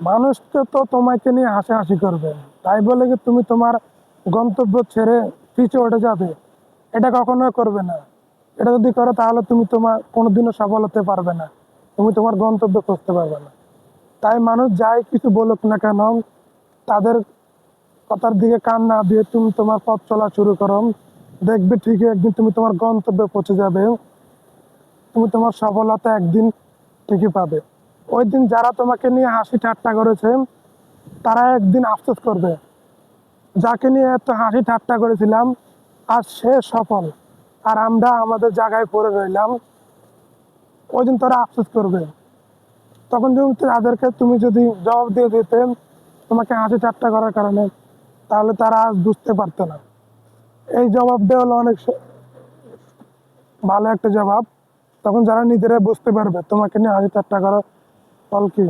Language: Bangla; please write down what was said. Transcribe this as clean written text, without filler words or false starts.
মানুষকে তো তোমাকে নিয়ে হাসাহাসি করবে, তাই বলে কি তুমি তোমার গন্তব্য ছেড়ে পিছে উঠে যাবে? এটা কখনোই করবে না। এটা যদি করো তাহলে তুমি তোমার কোনোদিনও সফল হতে পারবে না, তুমি তোমার গন্তব্য খুঁজতে পারবে না। তাই মানুষ যাই কিছু বলুক না কেন, তাদের কথার দিকে কান না দিয়ে তুমি তোমার পথ চলা শুরু করো। দেখবে ঠিকই একদিন তুমি তোমার গন্তব্যে পৌঁছে যাবে, তুমি তোমার সফলতা একদিন ঠিকই পাবে। ওই দিন যারা তোমাকে নিয়ে হাসি ঠাট্টা করেছে, তারা একদিন আফসোস করবে, যাকে নিয়ে এত হাসি ঠাট্টা করেছিলাম আজ সে সফল, আর আমরা আমাদের জায়গায় পড়ে রইলাম। ওই দিন তারা আফসোস করবে। তখন তুমি তাদেরকে তুমি যদি জবাব দিয়ে দিতে তোমাকে হাসি ঠাট্টা করার কারণে, তাহলে তারা আজ বুঝতে পারতো না। এই জবাবটা হলো অনেক ভালো একটা জবাব। তখন যারা নিজেরা বুঝতে পারবে তোমাকে নিয়ে হাসি ঠাট্টা করার ফল কি।